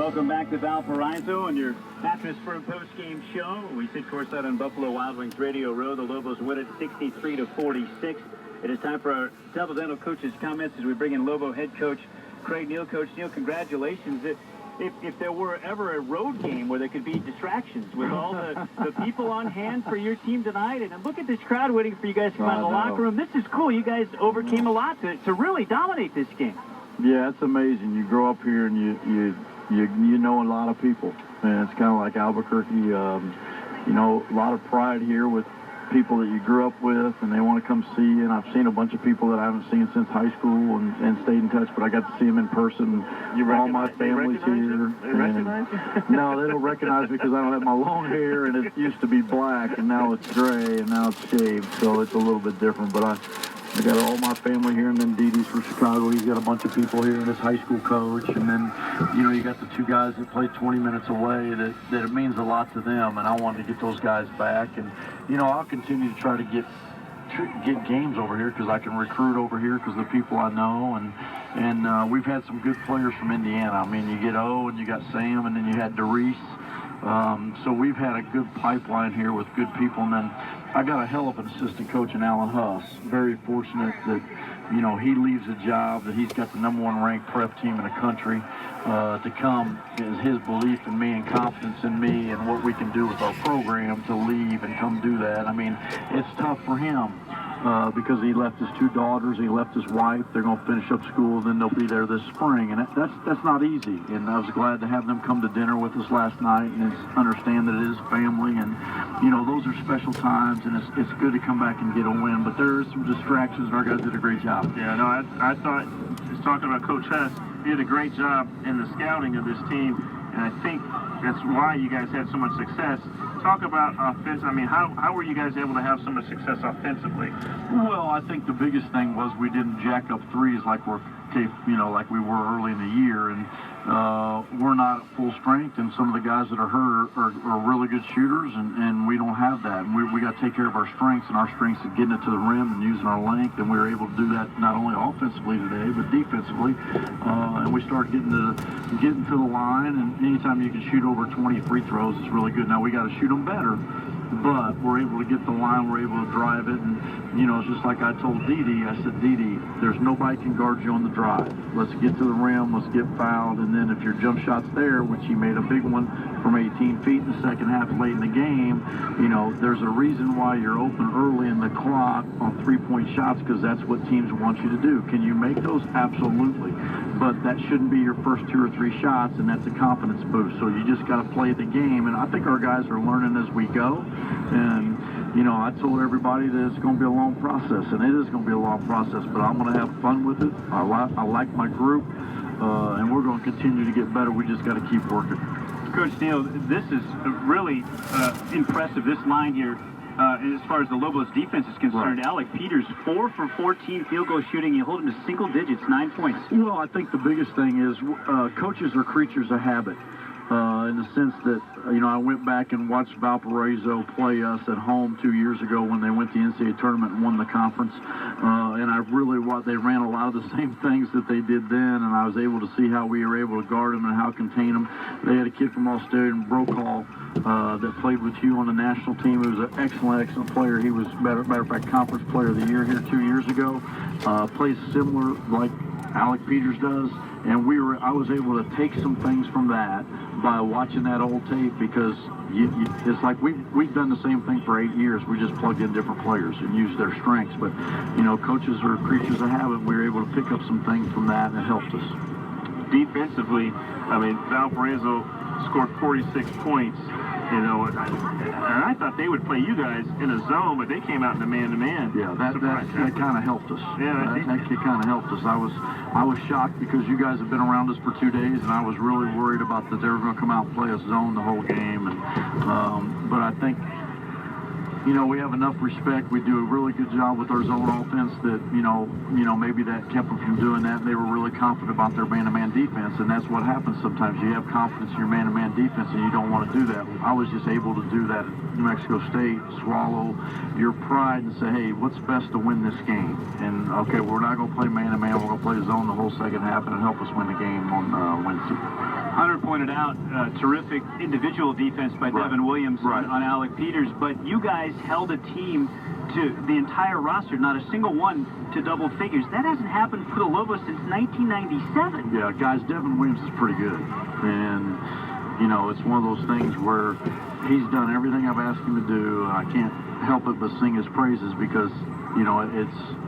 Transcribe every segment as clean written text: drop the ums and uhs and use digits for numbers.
Welcome back to Valparaiso and your Mattress Firm post-game show. We sit courtside on Buffalo Wild Wings Radio Row. The Lobos win it 63-46. It is time for our Delta Dental coaches' comments as we bring in Lobo head coach Craig Neal. Coach Neal, congratulations. If there were ever a road game where there could be distractions with all the people on hand for your team tonight, and look at this crowd waiting for you guys to come out of the locker room. This is cool. You guys overcame a lot to really dominate this game. Yeah, it's amazing. You grow up here and you know a lot of people, and it's kind of like Albuquerque. You know, a lot of pride here with people that you grew up with, and they want to come see you. And I've seen a bunch of people that I haven't seen since high school and stayed in touch, but I got to see them in person. All my family's here. They recognize you? No, they don't recognize me because I don't have my long hair, and it used to be black, and now it's gray, and now it's shaved, so it's a little bit different. But I got all my family here, and then Didi's from Chicago. He's got a bunch of people here, and his high school coach. And then, you know, you got the two guys that play 20 minutes away that it means a lot to them, and I wanted to get those guys back. And, you know, I'll continue to try to get games over here because I can recruit over here because of the people I know. And we've had some good players from Indiana. I mean, you get O, and you got Sam, and then you had Doris. So we've had a good pipeline here with good people. And then I got a hell of an assistant coach in Alan Huss. Very fortunate that, you know, he leaves a job that he's got the #1 ranked prep team in the country to come. His belief in me and confidence in me and what we can do with our program to leave and come do that. I mean, it's tough for him because he left his 2 daughters, he left his wife. They're going to finish up school, and then they'll be there this spring. And that's not easy. And I was glad to have them come to dinner with us last night and understand that it is family. And, you know, those are special times, and it's good to come back and get a win. But there are some distractions, and our guys did a great job. Yeah, no, I thought, just talking about Coach Huss, he did a great job in the scouting of this team, and I think that's why you guys had so much success. Talk about offense. I mean, how were you guys able to have so much success offensively? Well, I think the biggest thing was we didn't jack up threes like we were early in the year, and we're not at full strength, and some of the guys that are hurt are really good shooters, and we don't have that. And we got to take care of our strengths, and our strengths is getting it to the rim and using our length, and we were able to do that not only offensively today, but defensively. And we started getting to the line, and anytime you can shoot over 20 free throws, it's really good. Now we got to shoot them better, but we're able to get the line, we're able to drive it, and, you know, it's just like I told Didi, I said, Didi, there's nobody can guard you on the drive. Let's get to the rim, let's get fouled, and then if your jump shot's there, which he made a big one from 18 feet in the second half late in the game, you know, there's a reason why you're open early in the clock on 3-point shots, because that's what teams want you to do. Can you make those? Absolutely. But that shouldn't be your first 2 or 3 shots, and that's a confidence boost. So you just got to play the game, and I think our guys are learning as we go. And, you know, I told everybody that it's going to be a long process, and it is going to be a long process, but I'm going to have fun with it. I like my group, and we're going to continue to get better. We just got to keep working. Coach Neal, this is really impressive, this line here. As far as the Lobos defense is concerned, right. Alec Peters, 4 for 14 field goal shooting. You hold him to single digits, 9 points. Well, I think the biggest thing is coaches are creatures of habit. In the sense that, you know, I went back and watched Valparaiso play us at home 2 years ago when they went to the NCAA tournament and won the conference. And they ran a lot of the same things that they did then, and I was able to see how we were able to guard them and how contain them. They had a kid from Australia, Brokaw, that played with you on the national team. He was an excellent player. He was, matter of fact, conference player of the year here 2 years ago. Plays similar like Alec Peters does. And I was able to take some things from that by watching that old tape, because it's like we've done the same thing for 8 years. We just plugged in different players and used their strengths. But, you know, coaches are creatures of habit. We were able to pick up some things from that, and it helped us. Defensively, I mean, Valparaiso scored 46 points. You know, and I thought they would play you guys in a zone, but they came out in a man-to-man. Yeah, that kind of helped us. Yeah, that kind of helped us. I was shocked because you guys have been around us for 2 days, and I was really worried about that they were going to come out and play us zone the whole game. And but I think, you know, we have enough respect. We do a really good job with our zone offense that, you know, maybe that kept them from doing that. And they were really confident about their man-to-man defense, and that's what happens sometimes. You have confidence in your man-to-man defense, and you don't want to do that. I was just able to do that at New Mexico State, swallow your pride and say, hey, what's best to win this game? And, okay, we're not going to play man-to-man. We're going to play zone the whole second half, and it'll help us win the game on Wednesday. 100 points. pointed out, terrific individual defense by Devin Williams on Alec Peters, but you guys held a team to the entire roster, not a single one to double figures. That hasn't happened for the Lobos since 1997. Yeah, guys, Devin Williams is pretty good. And, you know, it's one of those things where he's done everything I've asked him to do, and I can't help it but sing his praises because, you know,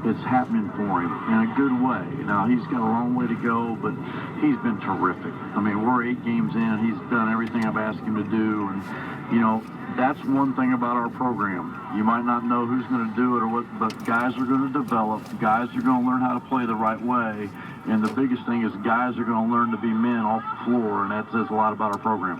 it's happening for him in a good way. Now, he's got a long way to go, but he's been terrific. I mean, we're 8 games in. He's done everything I've asked him to do, and, you know, that's one thing about our program. You might not know who's going to do it or what, but guys are going to develop. Guys are going to learn how to play the right way, and the biggest thing is guys are going to learn to be men off the floor, and that says a lot about our program.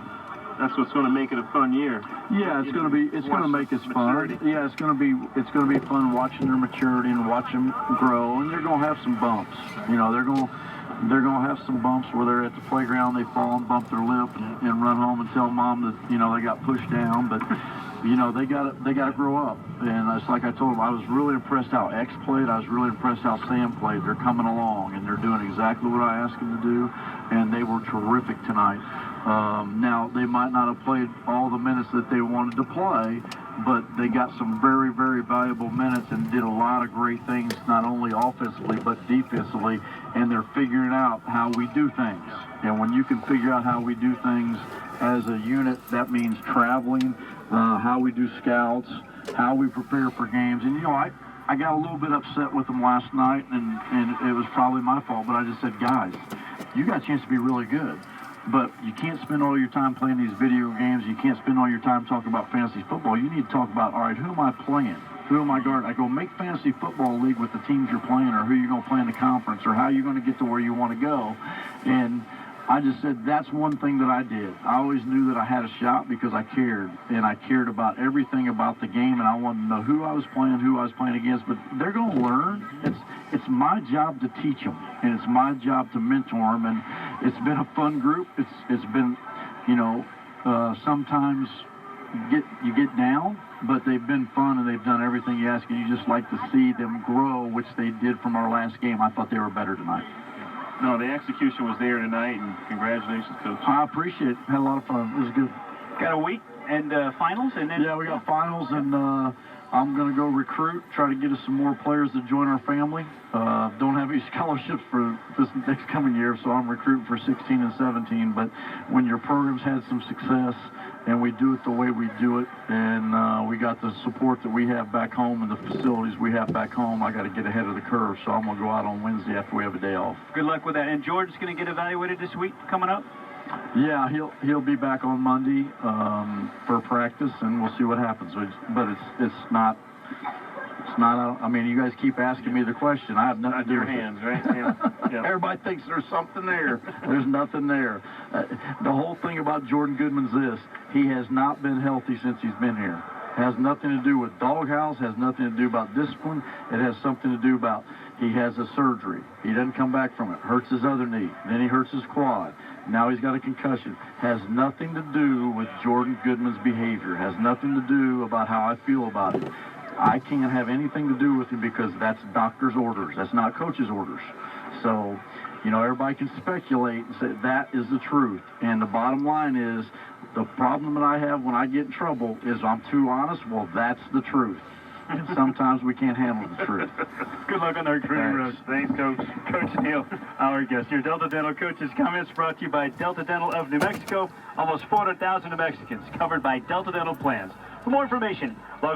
That's what's going to make it a fun year. Yeah, it's going to make us fun. Yeah, it's going to be fun watching their maturity and watch them grow, and they're going to have some bumps. You know, they're going to have some bumps where they're at the playground, they fall and bump their lip and run home and tell mom that, you know, they got pushed down, but you know, they got to grow up. And it's like I told them, I was really impressed how X played. I was really impressed how Sam played. They're coming along and they're doing exactly what I asked them to do, and they were terrific tonight. Now, they might not have played all the minutes that they wanted to play, but they got some very, very valuable minutes and did a lot of great things, not only offensively, but defensively, and they're figuring out how we do things. And when you can figure out how we do things as a unit, that means traveling, how we do scouts, how we prepare for games. And, you know, I got a little bit upset with them last night, and it was probably my fault, but I just said, guys, you got a chance to be really good. But you can't spend all your time playing these video games. You can't spend all your time talking about fantasy football. You need to talk about, all right, who am I playing? Who am I guarding? I go, make fantasy football league with the teams you're playing or who you're going to play in the conference or how you're going to get to where you want to go. And I just said that's one thing that I did. I always knew that I had a shot because I cared. And I cared about everything about the game, and I wanted to know who I was playing against. But they're going to learn. It's my job to teach them, and it's my job to mentor them. And it's been a fun group. It's been, you know, sometimes you get down, but they've been fun and they've done everything you ask, and you just like to see them grow, which they did from our last game. I thought they were better tonight. No, the execution was there tonight, and congratulations, Coach. I appreciate it. Had a lot of fun. It was good. Got a week and finals, and then we got finals, and I'm going to go recruit, try to get us some more players to join our family. Don't have any scholarships for this next coming year, so I'm recruiting for 16 and 17. But when your program's had some success, and we do it the way we do it, and we got the support that we have back home and the facilities we have back home, I got to get ahead of the curve. So I'm going to go out on Wednesday after we have a day off. Good luck with that. And George's going to get evaluated this week coming up? Yeah, he'll be back on Monday for practice, and we'll see what happens. But it's not. I mean, you guys keep asking me the question. I have nothing to do with hands, it. right? Yeah. Everybody thinks there's something there. There's nothing there. The whole thing about Jordan Goodman's this: he has not been healthy since he's been here. Has nothing to do with doghouse. Has nothing to do about discipline. It has something to do about he has a surgery. He doesn't come back from it. Hurts his other knee. Then he hurts his quad. Now he's got a concussion. Has nothing to do with Jordan Goodman's behavior. Has nothing to do about how I feel about it. I can't have anything to do with him because that's doctor's orders. That's not coach's orders. So, you know, everybody can speculate and say that is the truth. And the bottom line is the problem that I have when I get in trouble is I'm too honest. Well, that's the truth. And sometimes we can't handle the truth. Good luck on the recruiting road. Thanks, Coach. Coach Neal, our guest. Your Delta Dental Coaches Comments brought to you by Delta Dental of New Mexico. Almost 400,000 New Mexicans covered by Delta Dental plans. For more information, log